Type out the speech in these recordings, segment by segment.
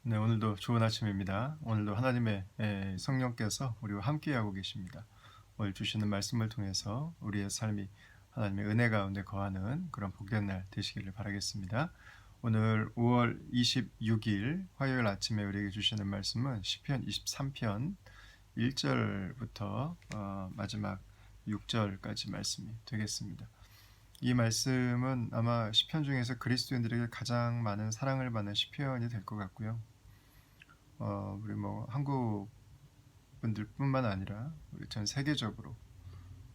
네, 오늘도 좋은 아침입니다. 오늘도 하나님의 성령께서 우리와 함께하고 계십니다. 오늘 주시는 말씀을 통해서 우리의 삶이 하나님의 은혜 가운데 거하는 그런 복된 날 되시기를 바라겠습니다. 오늘 5월 26일 화요일 아침에 우리에게 주시는 말씀은 시편 23편 1절부터 마지막 6절까지 말씀이 되겠습니다. 이 말씀은 아마 시편 중에서 그리스도인들에게 가장 많은 사랑을 받는 시편이 될 것 같고요. 우리 한국 분들뿐만 아니라 우리 전 세계적으로,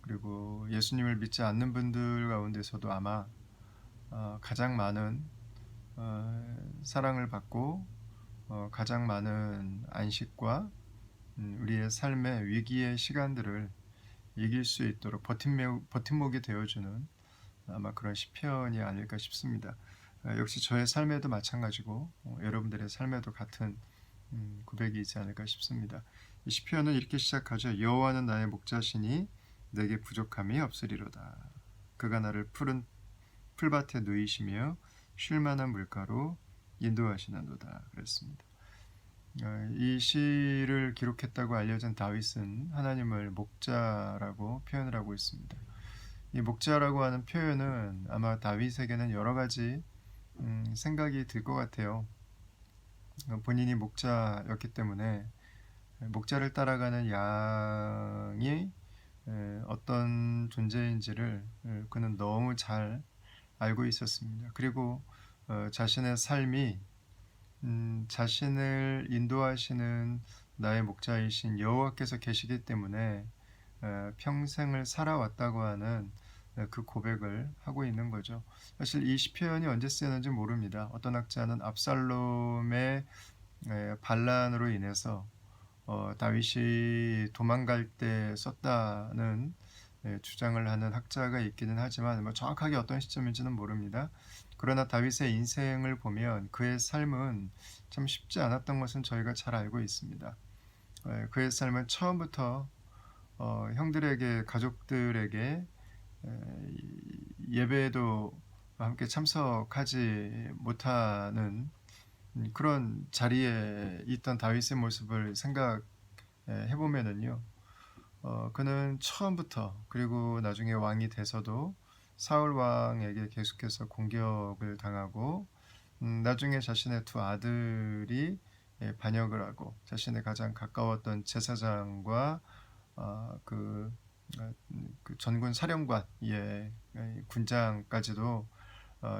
그리고 예수님을 믿지 않는 분들 가운데서도 아마 가장 많은 사랑을 받고 가장 많은 안식과 우리의 삶의 위기의 시간들을 이길 수 있도록 버팀목이 되어주는 아마 그런 시편이 아닐까 싶습니다. 역시 저의 삶에도 마찬가지고 여러분들의 삶에도 같은 고백이 있지 않을까 싶습니다. 이 시편은 이렇게 시작하죠. 여호와는 나의 목자시니 내게 부족함이 없으리로다. 그가 나를 푸른 풀밭에 누이시며 쉴만한 물가로 인도하시나도다. 그랬습니다. 이 시를 기록했다고 알려진 다윗은 하나님을 목자라고 표현을 하고 있습니다. 이 목자라고 하는 표현은 아마 다윗에게는 여러 가지 생각이 들 것 같아요. 본인이 목자였기 때문에 목자를 따라가는 양이 어떤 존재인지를 그는 너무 잘 알고 있었습니다. 그리고 자신의 삶이 자신을 인도하시는 나의 목자이신 여호와께서 계시기 때문에 평생을 살아왔다고 하는 그 고백을 하고 있는 거죠. 사실 이 시편이 언제 쓰였는지 모릅니다. 어떤 학자는 압살롬의 반란으로 인해서 다윗이 도망갈 때 썼다는 주장을 하는 학자가 있기는 하지만 정확하게 어떤 시점인지는 모릅니다. 그러나 다윗의 인생을 보면 그의 삶은 참 쉽지 않았던 것은 저희가 잘 알고 있습니다. 그의 삶은 처음부터 형들에게, 가족들에게 예배에도 함께 참석하지 못하는 그런 자리에 있던 다윗의 모습을 생각해 보면은요, 그는 처음부터, 그리고 나중에 왕이 돼서도 사울 왕에게 계속해서 공격을 당하고 나중에 자신의 두 아들이 반역을 하고 자신의 가장 가까웠던 제사장과 그 전군 사령관, 군장까지도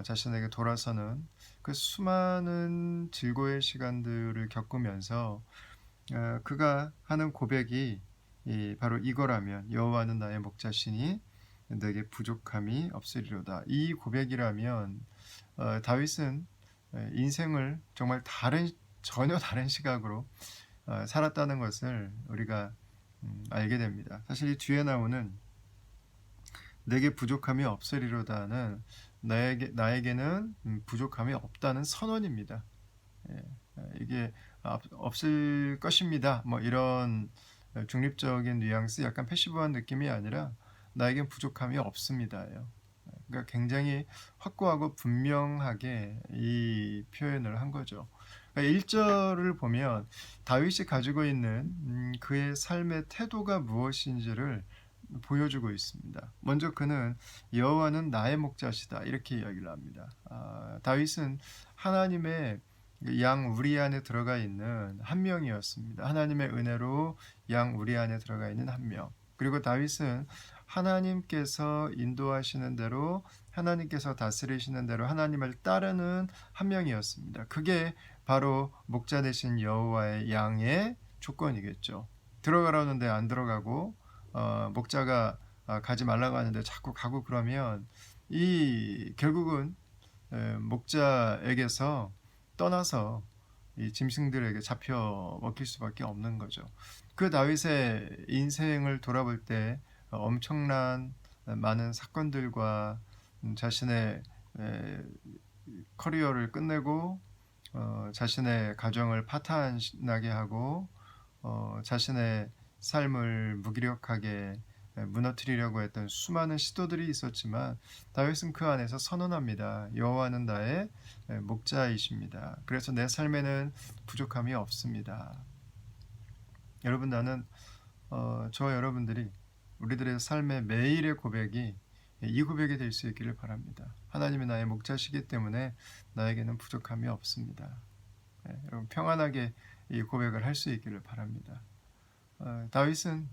자신에게 돌아서는 그 수많은 질고의 시간들을 겪으면서 그가 하는 고백이 바로 이거라면, 여호와는 나의 목자시니 내게 부족함이 없으리로다. 이 고백이라면 다윗은 인생을 정말 전혀 다른 시각으로 살았다는 것을 우리가 알게 됩니다. 사실 이 뒤에 나오는 내게 부족함이 없으리로다는 나에게는 부족함이 없다는 선언입니다. 이게 없을 것입니다. 이런 중립적인 뉘앙스, 약간 패시브한 느낌이 아니라 나에겐 부족함이 없습니다예요. 그러니까 굉장히 확고하고 분명하게 이 표현을 한 거죠. 1절을 보면 다윗이 가지고 있는 그의 삶의 태도가 무엇인지를 보여주고 있습니다. 먼저 그는 여호와는 나의 목자시다 이렇게 이야기를 합니다. 다윗은 하나님의 양 우리 안에 들어가 있는 한 명이었습니다. 하나님의 은혜로 양 우리 안에 들어가 있는 한 명. 그리고 다윗은 하나님께서 인도하시는 대로, 하나님께서 다스리시는 대로 하나님을 따르는 한 명이었습니다. 그게 바로 목자 되신 여호와의 양의 조건이겠죠. 들어가라는데 안 들어가고 목자가 가지 말라고 하는데 자꾸 가고, 그러면 결국은 목자에게서 떠나서 이 짐승들에게 잡혀 먹힐 수밖에 없는 거죠. 그 다윗의 인생을 돌아볼 때 엄청난 많은 사건들과 자신의 커리어를 끝내고 자신의 가정을 파탄나게 하고 자신의 삶을 무기력하게 무너뜨리려고 했던 수많은 시도들이 있었지만 다윗은 그 안에서 선언합니다. 여호와는 나의 목자이십니다. 그래서 내 삶에는 부족함이 없습니다. 여러분, 나는 저와 여러분들이 우리들의 삶의 매일의 고백이 이 고백이 될 수 있기를 바랍니다. 하나님이 나의 목자시기 때문에 나에게는 부족함이 없습니다. 여러분, 평안하게 이 고백을 할 수 있기를 바랍니다. 다윗은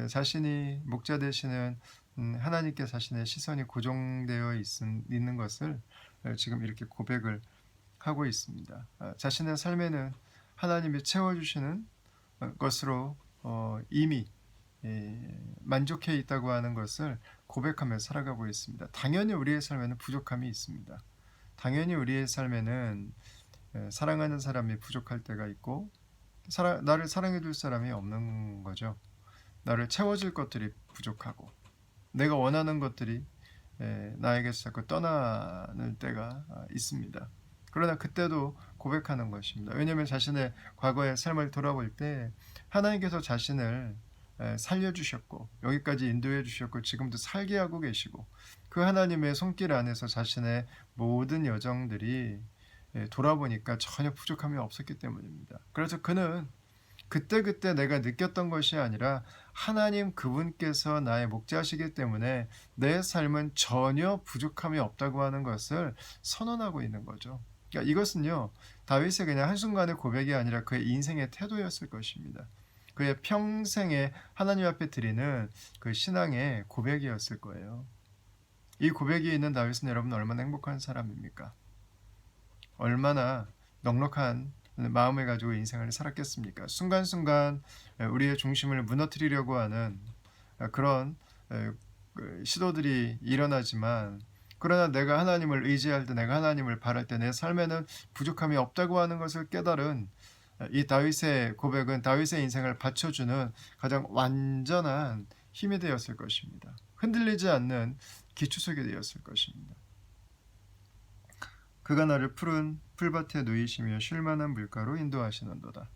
자신이 목자 되시는 하나님께 자신의 시선이 고정되어 있는 것을 지금 이렇게 고백을 하고 있습니다. 자신의 삶에는 하나님이 채워주시는 것으로 이미 만족해 있다고 하는 것을 고백하며 살아가고 있습니다. 당연히 우리의 삶에는 부족함이 있습니다. 당연히 우리의 삶에는 사랑하는 사람이 부족할 때가 있고 나를 사랑해 줄 사람이 없는 거죠. 나를 채워줄 것들이 부족하고 내가 원하는 것들이 나에게서 자꾸 떠나는 때가 있습니다. 그러나 그때도 고백하는 것입니다. 왜냐하면 자신의 과거의 삶을 돌아볼 때 하나님께서 자신을 살려주셨고 여기까지 인도해 주셨고 지금도 살게 하고 계시고 그 하나님의 손길 안에서 자신의 모든 여정들이 돌아보니까 전혀 부족함이 없었기 때문입니다. 그래서 그는 그때 내가 느꼈던 것이 아니라 하나님 그분께서 나의 목자시기 때문에 내 삶은 전혀 부족함이 없다고 하는 것을 선언하고 있는 거죠. 그러니까 이것은요, 다윗의 그냥 한순간의 고백이 아니라 그의 인생의 태도였을 것입니다. 그의 평생에 하나님 앞에 드리는 그 신앙의 고백이었을 거예요. 이 고백이 있는 다윗은 여러분 얼마나 행복한 사람입니까? 얼마나 넉넉한 마음을 가지고 인생을 살았겠습니까? 순간순간 우리의 중심을 무너뜨리려고 하는 그런 시도들이 일어나지만 그러나 내가 하나님을 의지할 때 내가 하나님을 바랄 때 내 삶에는 부족함이 없다고 하는 것을 깨달은 이 다윗의 고백은 다윗의 인생을 받쳐주는 가장 완전한 힘이 되었을 것입니다. 흔들리지 않는 기초석이 되었을 것입니다. 그가 나를 푸른 풀밭에 누이시며 쉴만한 물가로 인도하시는도다.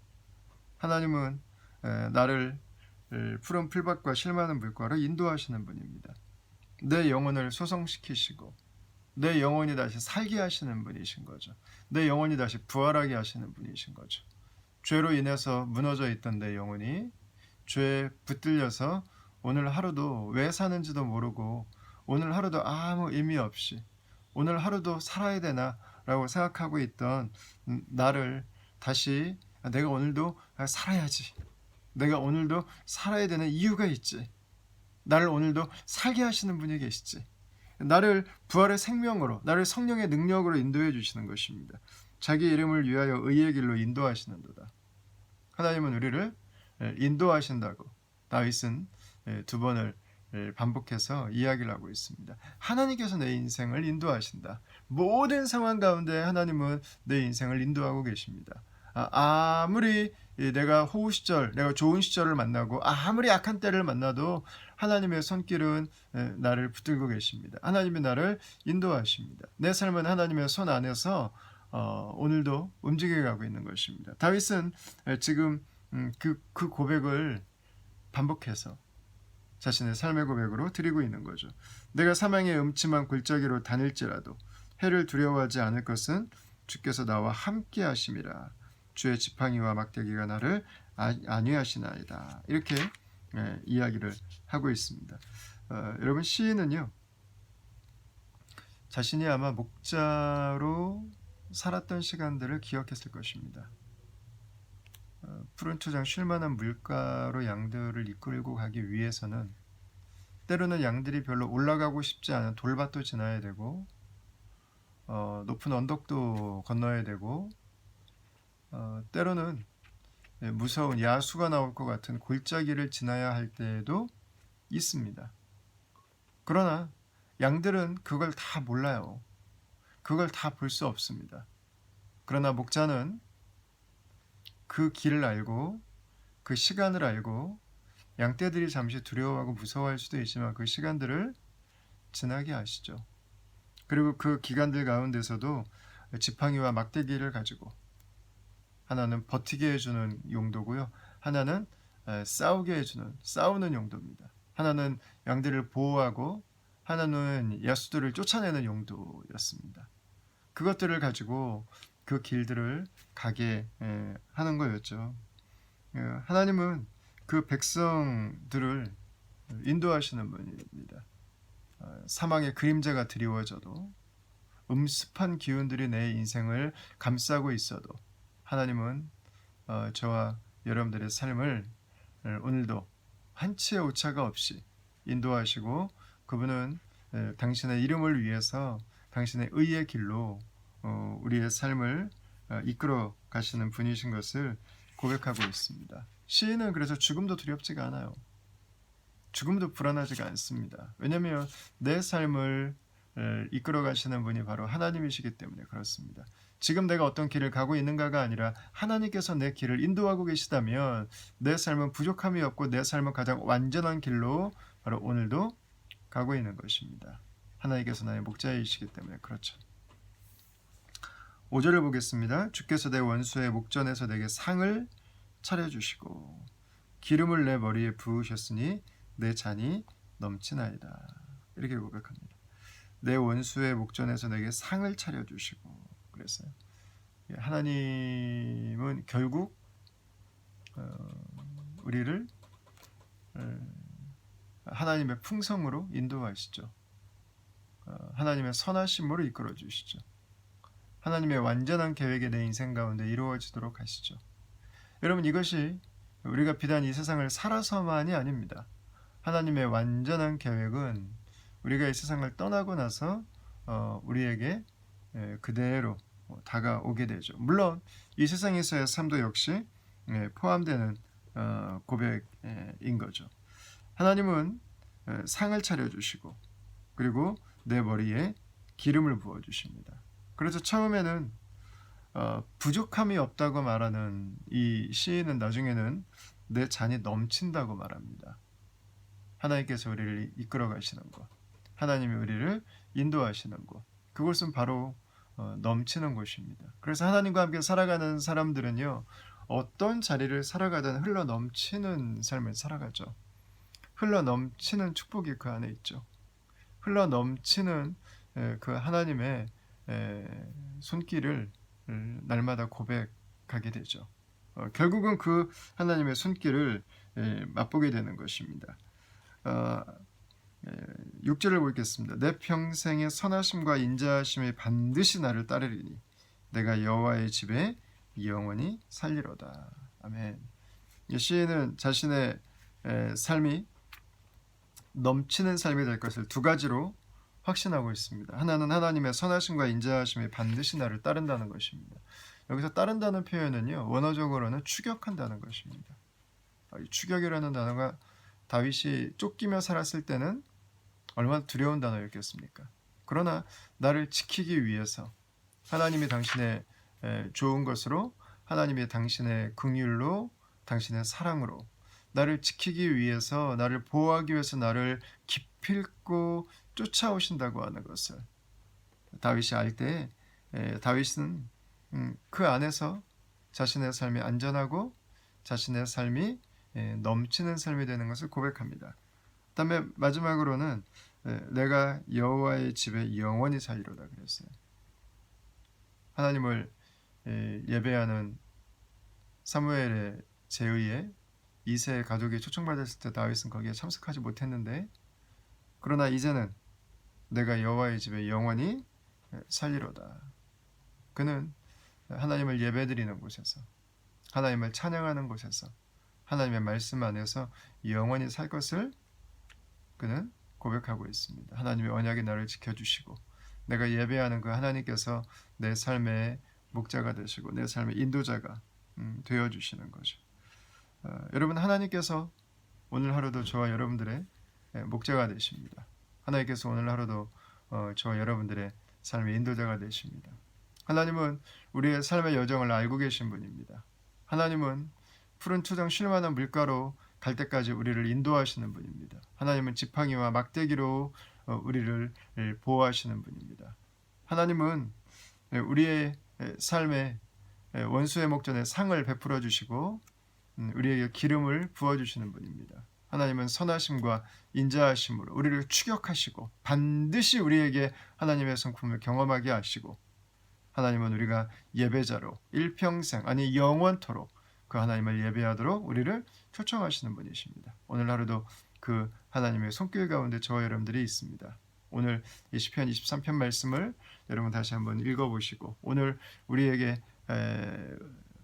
하나님은 나를 푸른 풀밭과 쉴만한 물가로 인도하시는 분입니다. 내 영혼을 소성시키시고 내 영혼이 다시 살게 하시는 분이신 거죠. 내 영혼이 다시 부활하게 하시는 분이신 거죠. 죄로 인해서 무너져 있던 내 영혼이 죄에 붙들려서 오늘 하루도 왜 사는지도 모르고 오늘 하루도 아무 의미 없이 오늘 하루도 살아야 되나 라고 생각하고 있던 나를 다시 내가 오늘도 살아야지, 내가 오늘도 살아야 되는 이유가 있지, 나를 오늘도 살게 하시는 분이 계시지, 나를 부활의 생명으로 나를 성령의 능력으로 인도해 주시는 것입니다. 자기 이름을 위하여 의의 길로 인도하시는도다. 하나님은 우리를 인도하신다고 다윗은 두 번을 반복해서 이야기를 하고 있습니다. 하나님께서 내 인생을 인도하신다. 모든 상황 가운데 하나님은 내 인생을 인도하고 계십니다. 아무리 내가 호우 시절, 내가 좋은 시절을 만나고 아무리 악한 때를 만나도 하나님의 손길은 나를 붙들고 계십니다. 하나님이 나를 인도하십니다. 내 삶은 하나님의 손 안에서 오늘도 움직여가고 있는 것입니다. 다윗은 지금 그 고백을 반복해서 자신의 삶의 고백으로 드리고 있는 거죠. 내가 사망의 음침한 골짜기로 다닐지라도 해를 두려워하지 않을 것은 주께서 나와 함께 하심이라. 주의 지팡이와 막대기가 나를 안위하시나이다. 이렇게 이야기를 하고 있습니다. 여러분, 시인은요, 자신이 아마 목자로 살았던 시간들을 기억했을 것입니다. 푸른 초장 쉴만한 물가로 양들을 이끌고 가기 위해서는 때로는 양들이 별로 올라가고 싶지 않은 돌밭도 지나야 되고 높은 언덕도 건너야 되고 때로는 무서운 야수가 나올 것 같은 골짜기를 지나야 할 때도 있습니다. 그러나 양들은 그걸 다 몰라요. 그걸 다 볼 수 없습니다. 그러나 목자는 그 길을 알고 그 시간을 알고 양떼들이 잠시 두려워하고 무서워할 수도 있지만 그 시간들을 지나게 하시죠. 그리고 그 기간들 가운데서도 지팡이와 막대기를 가지고 하나는 버티게 해주는 용도고요. 하나는 싸우게 해주는 싸우는 용도입니다. 하나는 양들을 보호하고 하나는 야수들을 쫓아내는 용도였습니다. 그것들을 가지고 그 길들을 가게 하는 거였죠. 하나님은 그 백성들을 인도하시는 분입니다. 사망의 그림자가 드리워져도 음습한 기운들이 내 인생을 감싸고 있어도 하나님은 저와 여러분들의 삶을 오늘도 한치의 오차가 없이 인도하시고 그분은 당신의 이름을 위해서 당신의 의의 길로 우리의 삶을 이끌어 가시는 분이신 것을 고백하고 있습니다. 시인은 그래서 죽음도 두렵지가 않아요. 죽음도 불안하지가 않습니다. 왜냐하면 내 삶을 이끌어 가시는 분이 바로 하나님이시기 때문에 그렇습니다. 지금 내가 어떤 길을 가고 있는가가 아니라 하나님께서 내 길을 인도하고 계시다면 내 삶은 부족함이 없고 내 삶은 가장 완전한 길로 바로 오늘도 가고 있는 것입니다. 하나님께서 나의 목자이시기 때문에 그렇죠. 5절을 보겠습니다. 주께서 내 원수의 목전에서 내게 상을 차려주시고 기름을 내 머리에 부으셨으니 내 잔이 넘치나이다. 이렇게 고백합니다. 내 원수의 목전에서 내게 상을 차려주시고 그랬어요. 하나님은 결국 우리를 하나님의 풍성으로 인도하시죠. 하나님의 선하심으로 이끌어 주시죠. 하나님의 완전한 계획이 내 인생 가운데 이루어지도록 하시죠. 여러분, 이것이 우리가 비단 이 세상을 살아서만이 아닙니다. 하나님의 완전한 계획은 우리가 이 세상을 떠나고 나서 우리에게 그대로 다가오게 되죠. 물론 이 세상에서의 삶도 역시 포함되는 고백인 거죠. 하나님은 상을 차려주시고 그리고 내 머리에 기름을 부어주십니다. 그래서 처음에는 부족함이 없다고 말하는 이 시인은 나중에는 내 잔이 넘친다고 말합니다. 하나님께서 우리를 이끌어 가시는 것, 하나님이 우리를 인도하시는 것, 그것은 바로 넘치는 것입니다. 그래서 하나님과 함께 살아가는 사람들은요, 어떤 자리를 살아가든 흘러 넘치는 삶을 살아가죠. 흘러 넘치는 축복이 그 안에 있죠. 흘러 넘치는 그 하나님의 손길을 날마다 고백하게 되죠. 결국은 그 하나님의 손길을 맛보게 되는 것입니다. 6절을 보겠습니다. 내 평생의 선하심과 인자하심이 반드시 나를 따르리니 내가 여호와의 집에 영원히 살리로다. 아멘. 시인은 자신의 삶이 넘치는 삶이 될 것을 두 가지로 확신하고 있습니다. 하나는 하나님의 선하심과 인자하심이 반드시 나를 따른다는 것입니다. 여기서 따른다는 표현은요, 원어적으로는 추격한다는 것입니다. 이 추격이라는 단어가 다윗이 쫓기며 살았을 때는 얼마나 두려운 단어였겠습니까? 그러나 나를 지키기 위해서 하나님이 당신의 좋은 것으로, 하나님이 당신의 긍휼로, 당신의 사랑으로 나를 지키기 위해서, 나를 보호하기 위해서 나를 기필코 쫓아오신다고 하는 것을 다윗이 알 때 다윗은 그 안에서 자신의 삶이 안전하고 자신의 삶이 넘치는 삶이 되는 것을 고백합니다. 그다음에 마지막으로는 내가 여호와의 집에 영원히 살리로다 그랬어요. 하나님을 예배하는 사무엘의 제의에 이새의 가족이 초청받았을 때 다윗은 거기에 참석하지 못했는데, 그러나 이제는 내가 여호와의 집에 영원히 살리로다. 그는 하나님을 예배드리는 곳에서, 하나님을 찬양하는 곳에서, 하나님의 말씀 안에서 영원히 살 것을 그는 고백하고 있습니다. 하나님의 언약이 나를 지켜주시고 내가 예배하는 그 하나님께서 내 삶의 목자가 되시고 내 삶의 인도자가 되어주시는 거죠. 여러분, 하나님께서 오늘 하루도 저와 여러분들의 목자가 되십니다. 하나님께서 오늘 하루도 저와 여러분들의 삶의 인도자가 되십니다. 하나님은 우리의 삶의 여정을 알고 계신 분입니다. 하나님은 푸른 투정 쉴만한 물가로 갈 때까지 우리를 인도하시는 분입니다. 하나님은 지팡이와 막대기로 우리를 보호하시는 분입니다. 하나님은 우리의 삶에 원수의 목전에 상을 베풀어 주시고 우리에게 기름을 부어주시는 분입니다. 하나님은 선하심과 인자하심으로 우리를 추격하시고 반드시 우리에게 하나님의 성품을 경험하게 하시고, 하나님은 우리가 예배자로 일평생 아니 영원토록 그 하나님을 예배하도록 우리를 초청하시는 분이십니다. 오늘 하루도 그 하나님의 손길 가운데 저와 여러분들이 있습니다. 오늘 이 시편 23편 말씀을 여러분 다시 한번 읽어보시고, 오늘 우리에게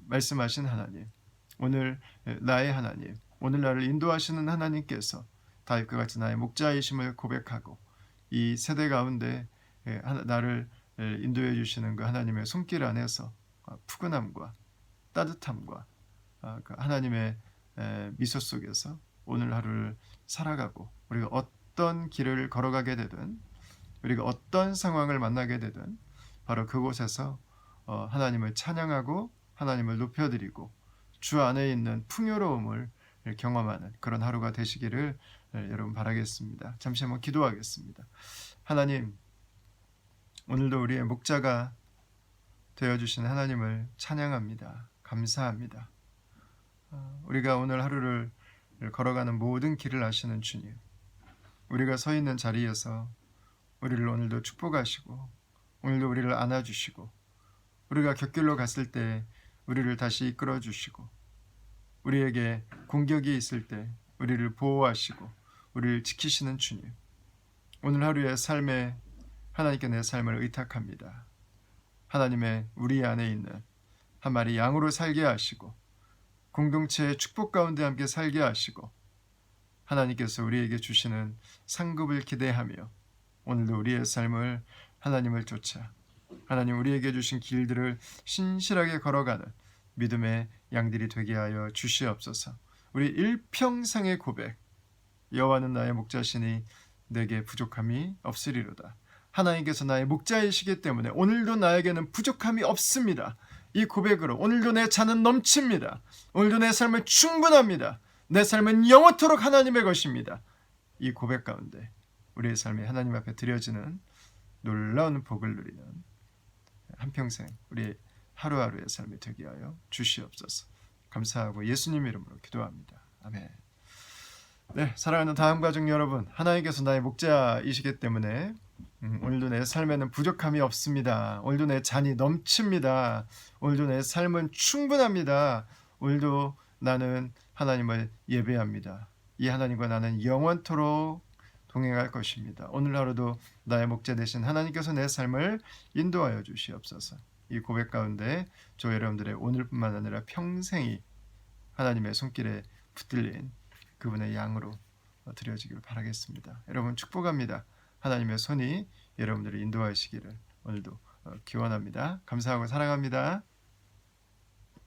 말씀하신 하나님, 오늘 나의 하나님, 오늘 나를 인도하시는 하나님께서 다윗과 같이 나의 목자이심을 고백하고, 이 세대 가운데 나를 인도해 주시는 그 하나님의 손길 안에서 푸근함과 따뜻함과 그 하나님의 미소 속에서 오늘 하루를 살아가고, 우리가 어떤 길을 걸어가게 되든, 우리가 어떤 상황을 만나게 되든 바로 그곳에서 하나님을 찬양하고 하나님을 높여드리고 주 안에 있는 풍요로움을 경험하는 그런 하루가 되시기를 여러분 바라겠습니다. 잠시 한번 기도하겠습니다. 하나님, 오늘도 우리의 목자가 되어주신 하나님을 찬양합니다. 감사합니다. 우리가 오늘 하루를 걸어가는 모든 길을 아시는 주님, 우리가 서 있는 자리에서 우리를 오늘도 축복하시고, 오늘도 우리를 안아주시고, 우리가 곁길로 갔을 때 우리를 다시 이끌어주시고, 우리에게 공격이 있을 때 우리를 보호하시고 우리를 지키시는 주님, 오늘 하루의 삶에 하나님께 내 삶을 의탁합니다. 하나님의 우리 안에 있는 한 마리 양으로 살게 하시고, 공동체의 축복 가운데 함께 살게 하시고, 하나님께서 우리에게 주시는 상급을 기대하며 오늘도 우리의 삶을 하나님을 쫓아 하나님 우리에게 주신 길들을 신실하게 걸어가는 믿음의 양들이 되게 하여 주시옵소서. 우리 일평생의 고백, 여호와는 나의 목자시니 내게 부족함이 없으리로다. 하나님께서 나의 목자이시기 때문에 오늘도 나에게는 부족함이 없습니다. 이 고백으로 오늘도 내 잔은 넘칩니다. 오늘도 내 삶은 충분합니다. 내 삶은 영원토록 하나님의 것입니다. 이 고백 가운데 우리의 삶이 하나님 앞에 드려지는 놀라운 복을 누리는 한평생 우리의 하루하루의 삶이 되게 하여 주시옵소서. 감사하고 예수님 이름으로 기도합니다. 아멘. 네, 사랑하는 다음 가족 여러분, 하나님께서 나의 목자이시기 때문에 오늘도 내 삶에는 부족함이 없습니다. 오늘도 내 잔이 넘칩니다. 오늘도 내 삶은 충분합니다. 오늘도 나는 하나님을 예배합니다. 이 하나님과 나는 영원토록 동행할 것입니다. 오늘 하루도 나의 목자 되신 하나님께서 내 삶을 인도하여 주시옵소서. 이 고백 가운데 저 여러분들의 오늘뿐만 아니라 평생이 하나님의 손길에 붙들린 그분의 양으로 드려지길 바라겠습니다. 여러분 축복합니다. 하나님의 손이 여러분들을 인도하시기를 오늘도 기원합니다. 감사하고 사랑합니다.